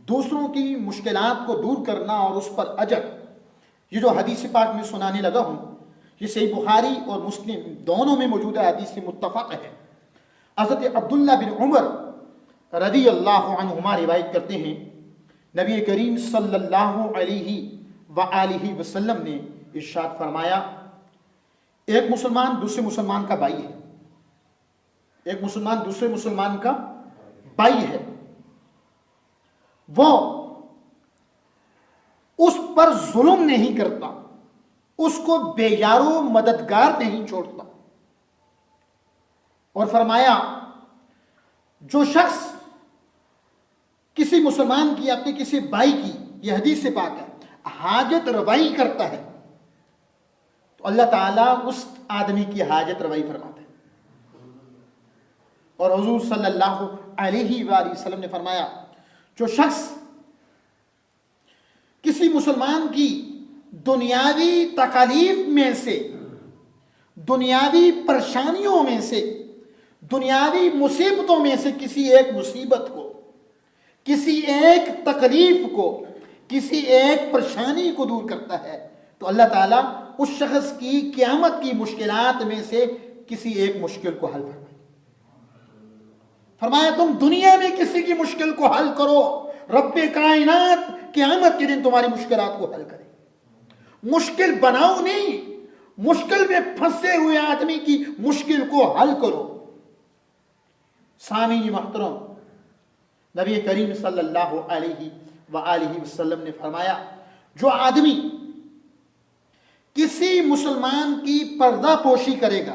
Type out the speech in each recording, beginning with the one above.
دوسروں کی مشکلات کو دور کرنا اور اس پر اجر، یہ جو حدیث پاک میں سنانے لگا ہوں یہ صحیح بخاری اور مسلم دونوں میں موجود ہے، حدیث متفق ہے۔ حضرت عبداللہ بن عمر رضی اللہ عنہما روایت کرتے ہیں، نبی کریم صلی اللہ علیہ وآلہ وسلم نے ارشاد فرمایا، ایک مسلمان دوسرے مسلمان کا بھائی ہے، ایک مسلمان دوسرے مسلمان کا بھائی ہے، وہ اس پر ظلم نہیں کرتا، اس کو بے یارو مددگار نہیں چھوڑتا، اور فرمایا جو شخص کسی مسلمان کی، اپنے کسی بھائی کی، یہ حدیث سے پاک ہے، حاجت روائی کرتا ہے تو اللہ تعالیٰ اس آدمی کی حاجت روائی فرماتا ہے۔ اور حضور صلی اللہ علیہ وآلہ وسلم نے فرمایا جو شخص کسی مسلمان کی دنیاوی تکالیف میں سے، دنیاوی پریشانیوں میں سے، دنیاوی مصیبتوں میں سے کسی ایک مصیبت کو، کسی ایک تکلیف کو، کسی ایک پریشانی کو دور کرتا ہے تو اللہ تعالیٰ اس شخص کی قیامت کی مشکلات میں سے کسی ایک مشکل کو حل فرمائے۔ فرمایا تم دنیا میں کسی کی مشکل کو حل کرو، رب کائنات قیامت کے دن تمہاری مشکلات کو حل کرے۔ مشکل بناؤ نہیں، مشکل میں پھنسے ہوئے آدمی کی مشکل کو حل کرو۔ سامعین محترم، نبی کریم صلی اللہ علیہ وآلہ وسلم نے فرمایا جو آدمی کسی مسلمان کی پردہ پوشی کرے گا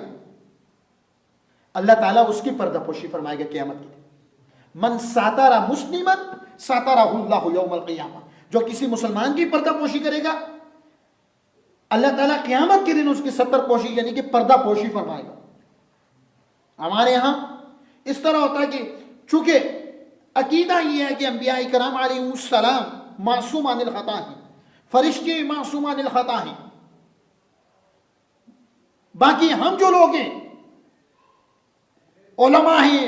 اللہ تعالیٰ اس کی پردہ پوشی فرمائے گا قیامت کے دن۔ من ساتر مسلما ساترہ اللہ یوم القیامہ، جو کسی مسلمان کی پردہ پوشی کرے گا اللہ تعالیٰ قیامت کے دن اس کی ستر پوشی یعنی کہ پردہ پوشی فرمائے گا۔ ہمارے یہاں اس طرح ہوتا ہے کہ چونکہ عقیدہ یہ ہے کہ انبیاء کرام علیہ السلام معصوم عن الخطا ہیں، فرشتے معصوم عن الخطا ہیں، باقی ہم جو لوگ ہیں علماء ہیں،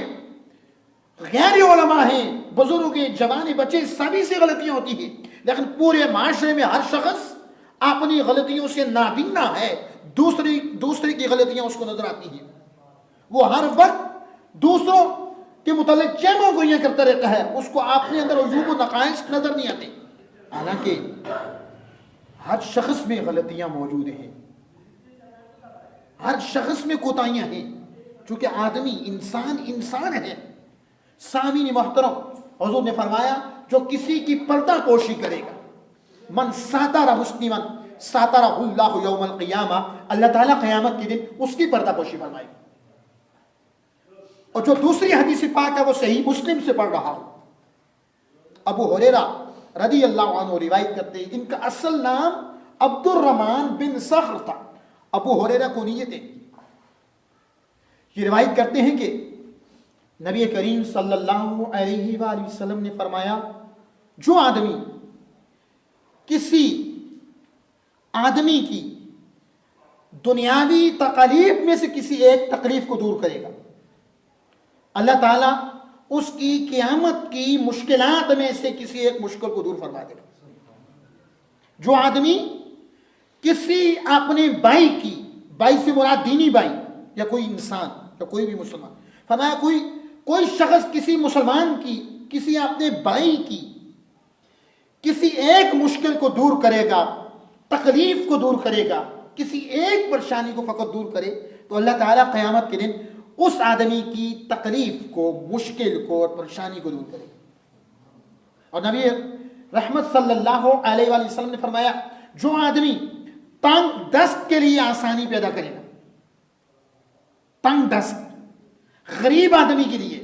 غیر علماء ہیں، بزرگ ہیں، جوان بچے، سبھی سے غلطیاں ہوتی ہیں، لیکن پورے معاشرے میں ہر شخص اپنی غلطیوں سے نابینا ہے، دوسرے کی غلطیاں اس کو نظر آتی ہیں، وہ ہر وقت دوسروں کے متعلق چیموں کو یہ کرتا رہتا ہے، اس کو اپنے اندر عیوب و نقائص نظر نہیں آتے، حالانکہ ہر شخص میں غلطیاں موجود ہیں، ہر شخص میں کوتاہیاں ہیں، چونکہ آدمی انسان ہے۔ سامعین محترم، حضور نے فرمایا جو کسی کی پردہ پوشی کرے گا، من ساتر مسلما ساترہ اللہ یوم القیامہ، اللہ تعالیٰ قیامت کے دن اس کی پردہ پوشی فرمائے گا۔ اور جو دوسری حدیث پاک ہے وہ صحیح مسلم سے پڑھ رہا ہوں، ابو ہریرہ رضی اللہ عنہ روایت کرتے ہیں، ان کا اصل نام عبد الرحمن بن صخر تھا، ابو ہریرہ کنیت ہے۔ یہ روایت کرتے ہیں کہ نبی کریم صلی اللہ علیہ وآلہ وسلم نے فرمایا جو آدمی کسی آدمی کی دنیاوی تکالیف میں سے کسی ایک تکلیف کو دور کرے گا اللہ تعالیٰ اس کی قیامت کی مشکلات میں سے کسی ایک مشکل کو دور فرما دے گا۔ جو آدمی کسی اپنے بھائی کی، بھائی سے مراد دینی بھائی یا کوئی انسان یا کوئی بھی مسلمان، فرمایا کوئی شخص کسی مسلمان کی، کسی اپنے بھائی کی کسی ایک مشکل کو دور کرے گا، تکلیف کو دور کرے گا، کسی ایک پریشانی کو فقط دور کرے تو اللہ تعالیٰ قیامت کے دن اس آدمی کی تکلیف کو، مشکل کو اور پریشانی کو دور کرے گا۔ اور نبی رحمت صلی اللہ علیہ وآلہ وسلم نے فرمایا جو آدمی تنگ دست کے لیے آسانی پیدا کرے گا، تنگ دست غریب آدمی کے لیے،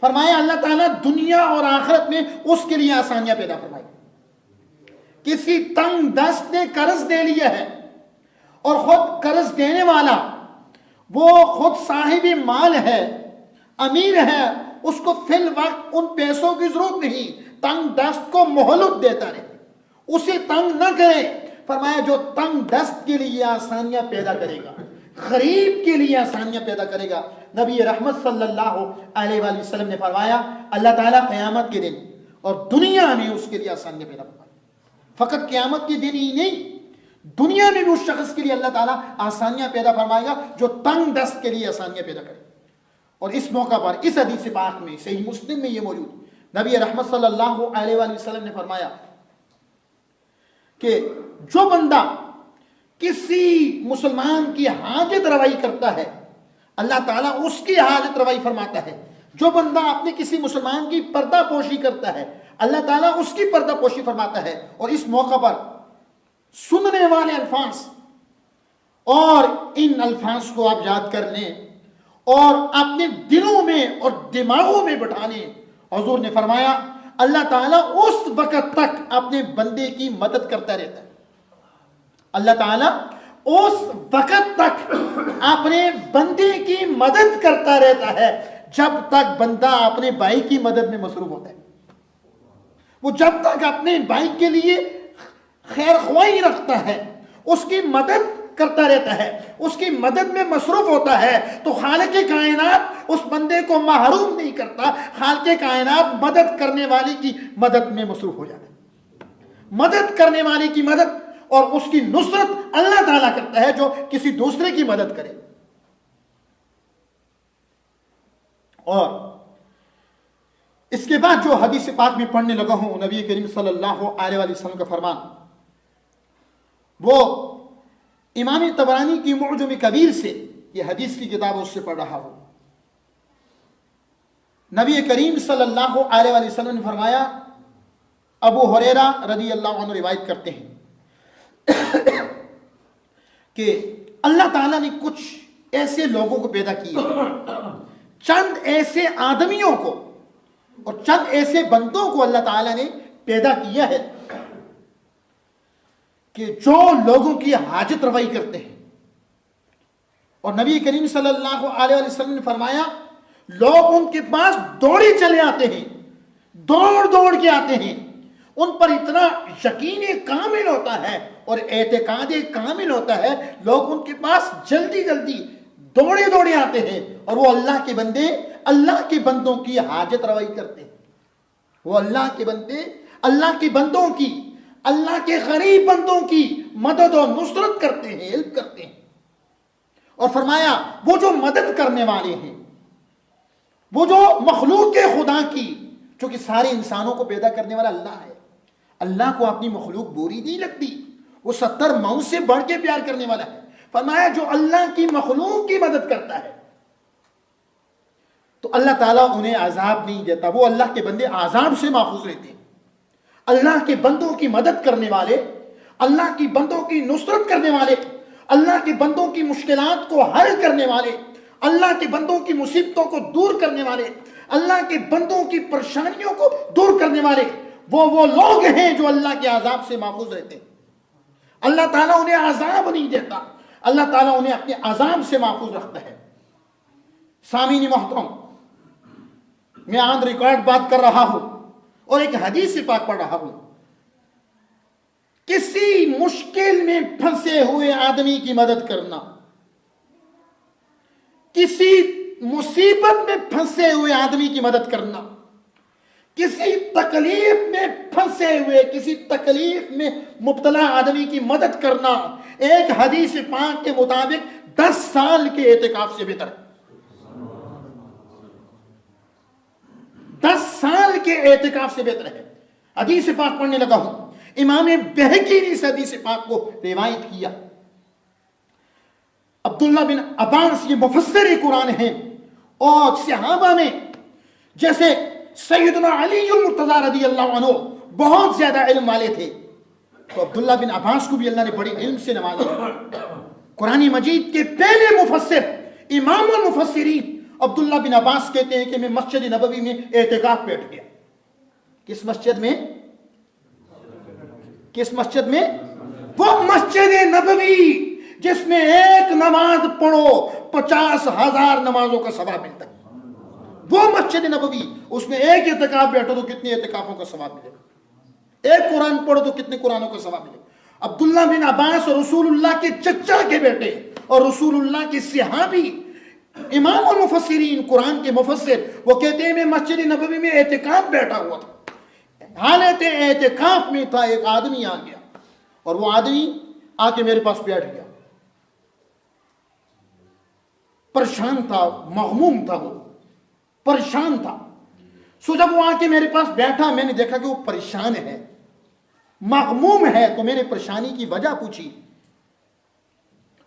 فرمایا اللہ تعالیٰ دنیا اور آخرت میں اس کے لیے آسانیاں پیدا فرمائے گا۔ کسی تنگ دست نے قرض دے لیا ہے اور خود قرض دینے والا وہ خود صاحب مال ہے، امیر ہے، اس کو فی الوقت ان پیسوں کی ضرورت نہیں، تنگ دست کو مہلت دیتا رہے، اسے تنگ نہ کرے۔ فرمایا جو تنگ دست کے لیے آسانیاں پیدا کرے گا، غریب کے لیے آسانیاں پیدا کرے گا، نبی رحمت صلی اللہ علیہ وآلہ وسلم نے فرمایا اللہ تعالیٰ قیامت کے دن اور دنیا میں اس کے لیے آسانیاں پیدا فرمائے. فقط قیامت کے دن ہی نہیں، دنیا میں بھی اس شخص کے لیے اللہ تعالیٰ آسانیاں پیدا فرمائے گا جو تنگ دست کے لیے آسانیاں پیدا کرے. اور اس موقع پر اس حدیث پاک میں صحیح مسلم میں یہ موجود، نبی رحمت صلی اللہ علیہ وآلہ وسلم نے فرمایا کہ جو بندہ کسی مسلمان کی حاجت روائی کرتا ہے اللہ تعالیٰ اس کی حاجت روائی فرماتا ہے. جو بندہ اپنے کسی مسلمان کی پردہ پوشی کرتا ہے اللہ تعالیٰ اس کی پردہ پوشی فرماتا ہے. اور اس موقع پر سننے والے الفاظ اور ان الفاظ کو آپ یاد کر لیں اور اپنے دلوں میں اور دماغوں میں بٹھا لیں. حضور نے فرمایا اللہ تعالیٰ اس وقت تک اپنے بندے کی مدد کرتا رہتا ہے. اللہ تعالیٰ اس وقت تک اپنے بندے کی مدد کرتا رہتا ہے جب تک بندہ اپنے بھائی کی مدد میں مصروف ہوتا ہے. وہ جب تک اپنے بھائی کے لیے خیر خواہی رکھتا ہے، اس کی مدد کرتا رہتا ہے، اس کی مدد میں مصروف ہوتا ہے، تو خالق کائنات اس بندے کو محروم نہیں کرتا. خالق کائنات مدد کرنے والے کی مدد میں مصروف ہو جاتا ہے. مدد کرنے والے کی مدد اور اس کی نصرت اللہ تعالیٰ کرتا ہے جو کسی دوسرے کی مدد کرے. اور اس کے بعد جو حدیث پاک میں پڑھنے لگا ہوں نبی کریم صلی اللہ علیہ وآلہ وسلم کا فرمان، وہ امام طبرانی کی معجم کبیر سے، یہ حدیث کی کتاب اس سے پڑھ رہا ہوں. نبی کریم صلی اللہ علیہ وآلہ وسلم نے فرمایا، ابو ہریرہ رضی اللہ عنہ روایت کرتے ہیں کہ اللہ تعالیٰ نے کچھ ایسے لوگوں کو پیدا کیا، چند ایسے آدمیوں کو اور چند ایسے بندوں کو اللہ تعالیٰ نے پیدا کیا ہے کہ جو لوگوں کی حاجت روائی کرتے ہیں. اور نبی کریم صلی اللہ علیہ وسلم نے فرمایا لوگ ان کے پاس دوڑے چلے آتے ہیں، دوڑ دوڑ کے آتے ہیں، ان پر اتنا یقین کامل ہوتا ہے اور اعتقاد کامل ہوتا ہے، لوگ ان کے پاس جلدی جلدی دوڑے دوڑے آتے ہیں اور وہ اللہ کے بندے اللہ کے بندوں کی حاجت روائی کرتے ہیں. وہ اللہ کے بندے اللہ کے بندوں کی، اللہ کے غریب بندوں کی مدد و نصرت کرتے ہیں، ہیلپ کرتے ہیں. اور فرمایا وہ جو مدد کرنے والے ہیں، وہ جو مخلوق خدا کی، چونکہ سارے انسانوں کو پیدا کرنے والا اللہ ہے، اللہ کو اپنی مخلوق بری نہیں لگتی، وہ 70 ماؤں سے بڑھ کے پیار کرنے والا ہے. فرمایا جو اللہ کی مخلوق کی مدد کرتا ہے تو اللہ تعالیٰ انہیں عذاب نہیں دیتا، وہ اللہ کے بندے عذاب سے محفوظ رہتے ہیں. اللہ کے بندوں کی مدد کرنے والے، اللہ کی بندوں کی نصرت کرنے والے، اللہ کے بندوں کی مشکلات کو حل کرنے والے، اللہ کے بندوں کی مصیبتوں کو دور کرنے والے، اللہ کے بندوں کی پریشانیوں کو دور کرنے والے، وہ لوگ ہیں جو اللہ کے عذاب سے محفوظ رہتے ہیں. اللہ تعالیٰ انہیں عذاب نہیں دیتا، اللہ تعالیٰ انہیں اپنے عذاب سے محفوظ رکھتا ہے. سامعین محترم، میں آن ریکارڈ بات کر رہا ہوں اور ایک حدیث سے پاک پڑھ رہا ہوں. کسی مشکل میں پھنسے ہوئے آدمی کی مدد کرنا، کسی مصیبت میں پھنسے ہوئے آدمی کی مدد کرنا، کسی تکلیف میں پھنسے ہوئے، کسی تکلیف میں مبتلا آدمی کی مدد کرنا ایک حدیث پاک کے مطابق 10 سال کے اعتکاف سے بہتر ہے. 10 سال کے اعتکاف سے بہتر ہے. حدیث پاک پڑھنے لگا ہوں، امام بہقی نے اس حدیث پاک کو روایت کیا. عبداللہ بن عباس یہ مفسر قرآن ہیں اور صحابہ میں جیسے سیدنا علی المرتضی رضی اللہ عنہ بہت زیادہ علم والے تھے، تو عبداللہ بن عباس کو بھی اللہ نے بڑے علم سے نوازا. قرآن مجید کے پہلے مفسر، امام المفسرین عبداللہ بن عباس کہتے ہیں کہ میں مسجد نبوی میں اعتکاف بیٹھ گیا. کس مسجد میں؟ کس مسجد میں؟ وہ مسجد نبوی جس میں ایک نماز پڑھو 50,000 نمازوں کا ثواب ملتا ہے. وہ مسجد نبوی، اس میں ایک اعتکاف بیٹھو تو کتنے اعتکافوں کا ثواب ملے گا، ایک قرآن پڑھو تو کتنے قرآنوں کا ثواب ملے گا. عبداللہ بن عباس اور رسول اللہ کے چچا کے بیٹے اور رسول اللہ کے صحابی، امام المفسرین قرآن کے مفسر، وہ کہتے ہیں میں مسجد نبوی میں اعتکاف بیٹھا ہوا تھا. حالت اعتکاف میں تھا، ایک آدمی آ گیا اور وہ آدمی آ کے میرے پاس بیٹھ گیا، پریشان تھا، مغموم تھا، وہ پریشان تھا. سو جب وہ آ کے میرے پاس بیٹھا، میں نے دیکھا کہ وہ پریشان ہے، مغموم ہے، تو میں نے پریشانی کی وجہ پوچھی.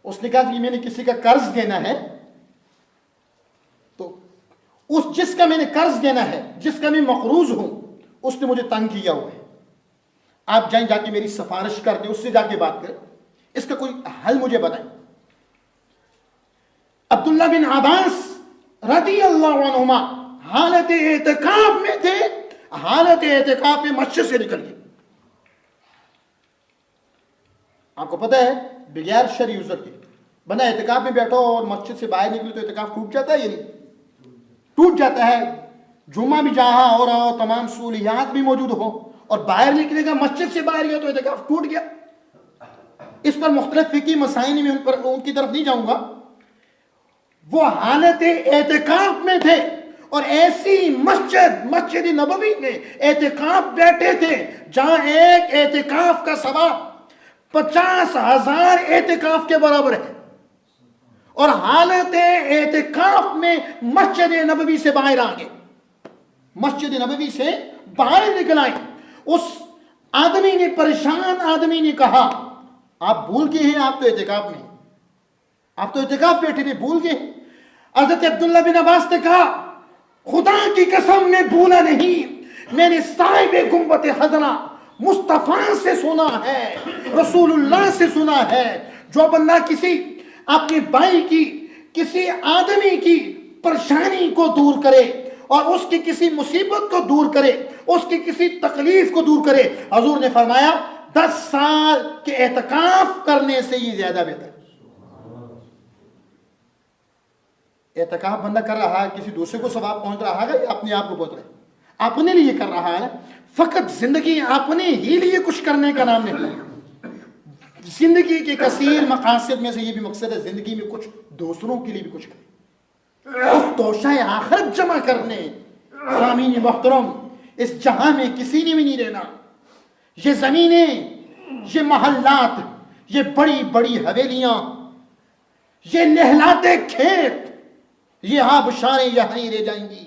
اس نے کہا کہ میں نے کسی کا قرض دینا ہے، تو جس کا میں نے قرض دینا ہے، جس کا میں مقروض ہوں، اس نے مجھے تنگ کیا ہوا ہے. آپ جائیں، جا کے میری سفارش کر دیں، اس سے جا کے بات کریں، اس کا کوئی حل مجھے بتائیں. عبداللہ بن عباس رضی اللہ عنہما حالت اعتکاف میں تھے، حالت اعتکاف میں مسجد سے نکل گئے. آپ کو پتہ ہے بغیر شرعی عذر کے بندہ اعتکاف میں بیٹھا اور مسجد سے باہر نکلے تو اعتکاف ٹوٹ جاتا ہے یا نہیں؟ ٹوٹ جاتا ہے. جمعہ بھی جہاں ہو رہا ہو، تمام سہولیات بھی موجود ہو، اور باہر نکلے گا، مسجد سے باہر گیا تو اعتکاف ٹوٹ گیا. اس پر مختلف فقہی مسائل میں ان کی طرف نہیں جاؤں گا. وہ حالت اعتکاف میں تھے اور ایسی مسجد نبوی میں اعتکاف بیٹھے تھے جہاں ایک اعتکاف کا ثواب 50,000 اعتکاف کے برابر ہے. اور حالت اعتکاف میں مسجد نبوی سے باہر آ گئے، مسجد نبوی سے باہر نکل آئے. اس آدمی نے، پریشان آدمی نے کہا، آپ بھول گئے ہیں، آپ تو اعتکاف میں ہیں، آپ تو اعتکاف بیٹھے تھے، بھول گئے. حضرت عبداللہ بن عباس نے کہا، خدا کی قسم میں بھولا نہیں، میں نے صاحب گنبد خضرا مصطفیٰ سے سنا ہے، رسول اللہ سے سنا ہے، جو بندہ کسی اپنے بھائی کی، کسی آدمی کی پریشانی کو دور کرے اور اس کی کسی مصیبت کو دور کرے، اس کی کسی تکلیف کو دور کرے، حضور نے فرمایا 10 سال کے اعتکاف کرنے سے یہ زیادہ بہتر. اعتکاف بندہ کر رہا ہے، کسی دوسرے کو ثواب پہنچ رہا ہے یا اپنے آپ کو پہنچ رہا ہے؟ اپنے لیے کر رہا ہے. فقط زندگی اپنے ہی لیے کچھ کرنے کا نام نہیں. زندگی کے کثیر مقاصد میں سے یہ بھی مقصد ہے زندگی میں کچھ دوسروں کے لیے بھی کچھ کریں، توشہ آخرت جمع کرنے. سامعین محترم، اس جہاں میں کسی نے بھی نہیں رہنا. یہ زمینیں، یہ محلات، یہ بڑی بڑی حویلیاں، یہ نہلاتے کھیت، یہ آبشاریں یہاں ہی رہ جائیں گی.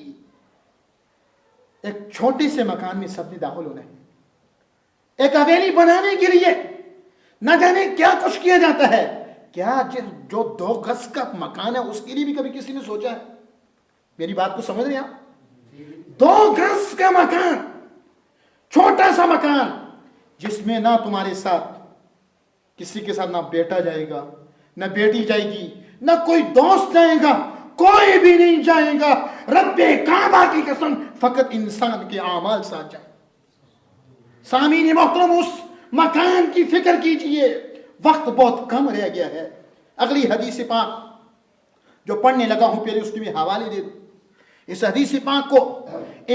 ایک چھوٹے سے مکان میں سب نے داخل ہونا ہے. ایک حویلی بنانے کے لیے نہ جانے کیا کچھ کیا جاتا ہے. کیا جو 2 گز کا مکان ہے اس کے لیے بھی کبھی کسی نے سوچا ہے؟ میری بات کو سمجھ رہے ہیں آپ؟ 2 گز کا مکان، چھوٹا سا مکان، جس میں نہ تمہارے ساتھ کسی کے ساتھ نہ بیٹا جائے گا، نہ بیٹی جائے گی، نہ کوئی دوست جائے گا، کوئی بھی نہیں جائے گا. رب کعبہ کی قسم، فقط انسان کے اعمال ساتھ جائیں. سامعین محترم، اس مکان کی فکر کیجئے. وقت بہت کم رہ گیا ہے. اگلی حدیث پاک جو پڑھنے لگا ہوں، پہلے اس کے میں حوالے دے دوں. اس حدیث پاک کو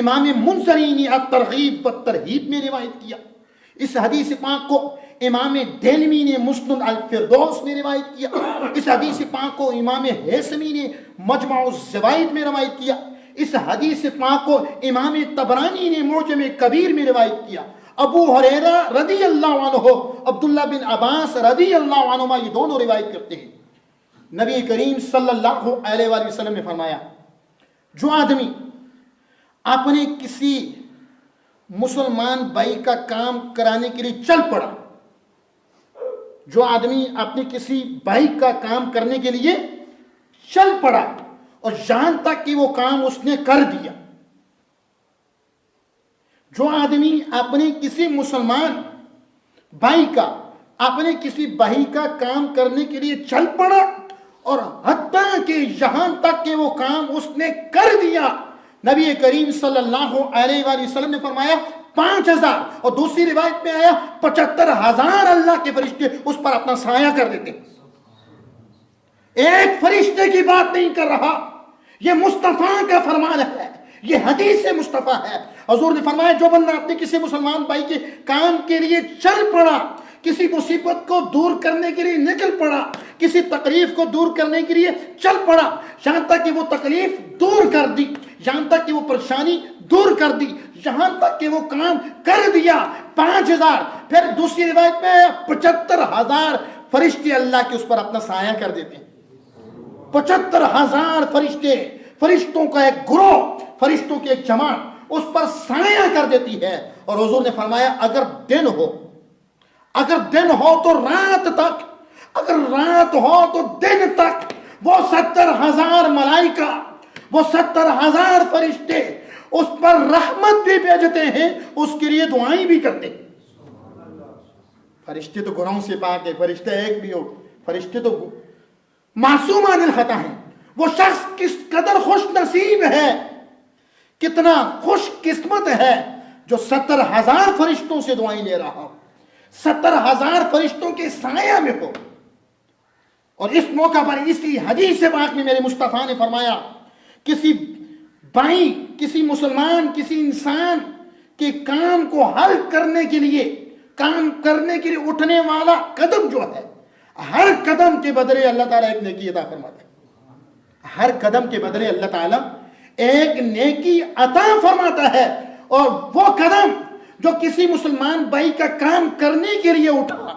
امام منذری نے الترغیب والترہیب میں روایت کیا. اس حدیث پاک کو امام دہلوی نے مسند الفردوس میں روایت کیا. اس حدیث پاک کو امام ہیثمی نے مجمع الزوائد میں روایت کیا. اس حدیث پاک کو امام طبرانی نے معجم کبیر میں روایت کیا. ابو ہریرہ رضی اللہ عنہ، عبداللہ بن عباس رضی اللہ عنہما، یہ دونوں روایت کرتے ہیں. نبی کریم صلی اللہ علیہ وآلہ وسلم نے فرمایا، جو آدمی اپنے کسی مسلمان بھائی کا کام کرانے کے لیے چل پڑا، جو آدمی اپنے کسی بھائی کا کام کرنے کے لیے چل پڑا اور یہاں تک کہ وہ کام اس نے کر دیا، جو آدمی اپنے کسی مسلمان بھائی کا، اپنے کسی بھائی کا کام کرنے کے لیے چل پڑا اور حتیٰ کہ یہاں تک کہ وہ کام اس نے کر دیا، نبی کریم صلی اللہ علیہ وآلہ وسلم نے فرمایا 5,000، اور دوسری روایت میں آیا 75,000 اللہ کے فرشتے اس پر اپنا سایہ کر دیتے. ایک فرشتے کی بات نہیں کر رہا، یہ مصطفیٰ کا فرمان ہے، یہ حدیث مصطفیٰ ہے. حضور نے فرمایا، جو بندہ اپنے کسی مسلمان بھائی کے کام کے لیے چل پڑا کسی مصیبت کو دور کرنے کے لیے نکل پڑا، کسی تکلیف کو دور کرنے کے لیے چل پڑا، یہاں تک کہ وہ تکلیف دور کر دی، یہاں تک کہ وہ پریشانی دور کر دی، یہاں تک کہ وہ کام کر دیا۔ 5000، پھر دوسری روایت میں 75,000 فرشتے اللہ کے اس پر اپنا سایہ کر دیتے ہیں۔ 75,000 فرشتے، فرشتوں کا ایک گروہ، فرشتوں کی ایک جماعت اس پر سایہ کر دیتی ہے۔ اور حضور نے فرمایا اگر دن ہو تو رات تک، اگر رات ہو تو دن تک، وہ 70,000 ملائکہ، وہ 70,000 فرشتے اس پر رحمت بھی بھیجتے ہیں، اس کے لیے دعائیں بھی کرتے ہیں۔ فرشتے تو گناہوں سے پاک ہے، فرشتہ ایک بھی ہو، فرشتے تو معصوم عن الخطا ہیں۔ وہ شخص کس قدر خوش نصیب ہے، کتنا خوش قسمت ہے جو 70,000 فرشتوں سے دعائیں لے رہا ہو، 70,000 فرشتوں کے سایہ میں ہو۔ اور اس موقع پر اسی حدیث پاک میں میرے مصطفیٰ نے فرمایا کسی بھائی، کسی مسلمان، کسی انسان کے کام کو حل کرنے کے لیے، کام کرنے کے لیے اٹھنے والا قدم جو ہے، ہر قدم کے بدلے اللہ تعالیٰ ایک نیکی عطا فرماتا ہے۔ ہر قدم کے بدلے اللہ تعالیٰ ایک نیکی عطا فرماتا ہے۔ اور وہ قدم جو کسی مسلمان بھائی کا کام کرنے کے لیے اٹھا،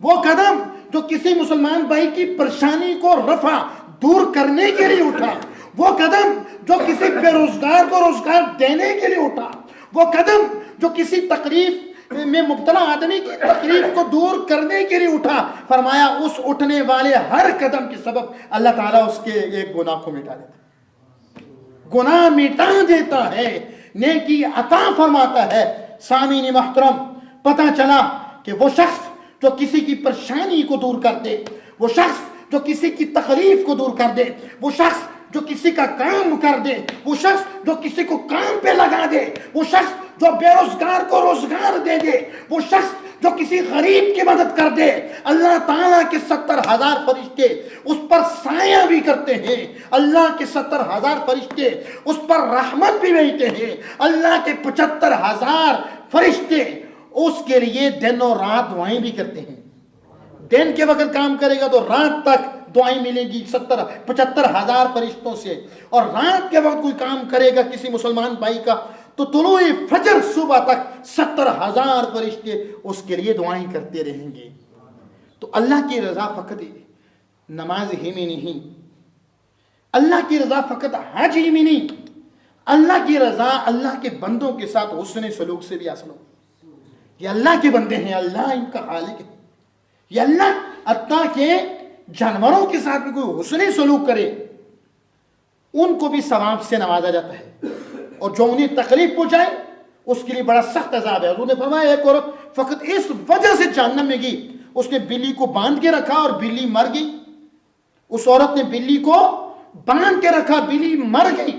وہ قدم جو کسی مسلمان بھائی کی پریشانی کو رفع دور کرنے کے لیے اٹھا، وہ قدم جو کسی بے روزگار کو روزگار دینے کے لیے اٹھا، وہ قدم جو کسی تکلیف میں مبتلا آدمی کی تکلیف کو دور کرنے کے لیے اٹھا، فرمایا اس اٹھنے والے ہر قدم کے سبب اللہ تعالیٰ اس کے ایک گناہ کو مٹا دیتا ہے، گناہ مٹا دیتا ہے، نیکی عطا فرماتا ہے۔ سامعین محترم، پتہ چلا کہ وہ شخص جو کسی کی پریشانی کو دور کر دے، وہ شخص جو کسی کی تکلیف کو دور کر دے، وہ شخص جو کسی کا کام کر دے، وہ شخص جو کسی کو کام پہ لگا دے، وہ شخص جو بے روزگار کو روزگار دے دے، وہ شخص جو کسی غریب کی مدد کر دے، اللہ تعالیٰ کے 70,000 فرشتے اس پر سایہ بھی کرتے ہیں، اللہ کے 70,000 فرشتے اس پر رحمت بھی بھیجتے ہیں، اللہ کے 75,000 فرشتے اس کے لیے دن اور رات دعائیں بھی کرتے ہیں۔ دن کے وقت کام کرے گا تو رات تک دعائیں ملیں گی 75,000 فرشتوں سے، اور رات کے وقت کوئی کام کرے گا کسی مسلمان بھائی کا تو طلوع فجر صبح تک 70,000 فرشتے اس کے لیے دعائیں کرتے رہیں گے۔ تو اللہ کی رضا فقط نماز ہی میں نہیں، اللہ کی رضا فقط حج ہی میں نہیں، اللہ کی رضا اللہ کے بندوں کے ساتھ حسن سلوک سے بھی حاصل ہو۔ یہ اللہ کے بندے ہیں، اللہ ان کا خالق ہے، یہ اللہ حتیٰ کہ جانوروں کے ساتھ بھی کوئی حسن سلوک کرے ان کو بھی ثواب سے نوازا جاتا ہے، اور جو انہیں تکلیف پہنچائے اس کے لیے بڑا سخت عذاب ہے۔ حضور نے فرمایا ایک عورت فقط اس وجہ سے جہنم میں گئی، اس نے بلی کو باندھ کے رکھا اور بلی مر گئی، اس عورت نے بلی کو باندھ کے رکھا، بلی مر گئی۔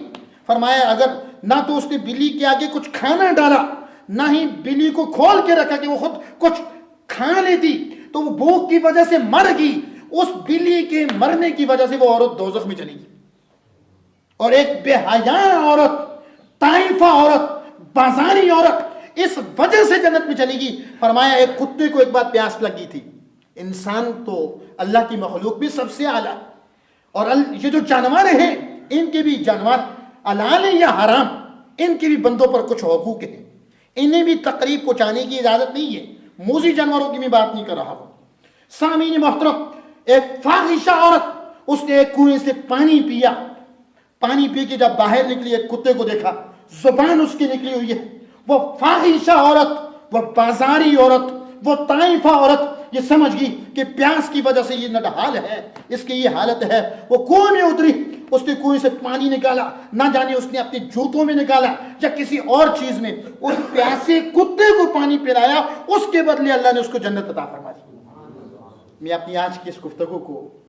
فرمایا اگر نہ تو اس نے بلی کے آگے کچھ کھانا ڈالا، نہ ہی بلی کو کھول کے رکھا کہ وہ خود کچھ کھا لیتی، تو وہ بھوک کی وجہ سے مر گئی۔ اس بلی کے مرنے کی وجہ سے وہ عورت دوزخ میں چلی گئی۔ اور ایک بے حیا عورت، طائفہ عورت، بازاری عورت اس وجہ سے جنت میں چلی گئی۔ فرمایا ایک کتے کو ایک بار پیاس لگی تھی، انسان تو اللہ کی مخلوق بھی سب سے اعلیٰ، اور یہ جو جانور ہیں ان کے بھی، جانور حلال ہیں یا حرام، ان کے بھی بندوں پر کچھ حقوق ہیں، انہیں بھی تکلیف پہنچانے کی اجازت نہیں ہے۔ موذی جانوروں کی میں بات نہیں کر رہا ہوں۔ سامعین محترم، ایک فاحشہ عورت، اس نے ایک کنویں سے پانی پیا، پانی پی کے جب باہر نکلی ایک کتے کو دیکھا، زبان اس کی نکلی ہوئی ہے۔ وہ فاحشہ عورت، وہ بازاری عورت، وہ طائفہ عورت یہ سمجھ گئی کہ پیاس کی وجہ سے یہ نڈھال ہے، اس کی یہ حالت ہے۔ وہ کنویں میں اتری، اس نے کنویں سے پانی نکالا، نہ جانے اس نے اپنے جوتوں میں نکالا یا کسی اور چیز میں، اس پیاسے کتے کو پانی پلایا، اس کے بدلے اللہ نے اس کو جنت عطا فرما دی۔ میں اپنی آج کی اس گفتگو کو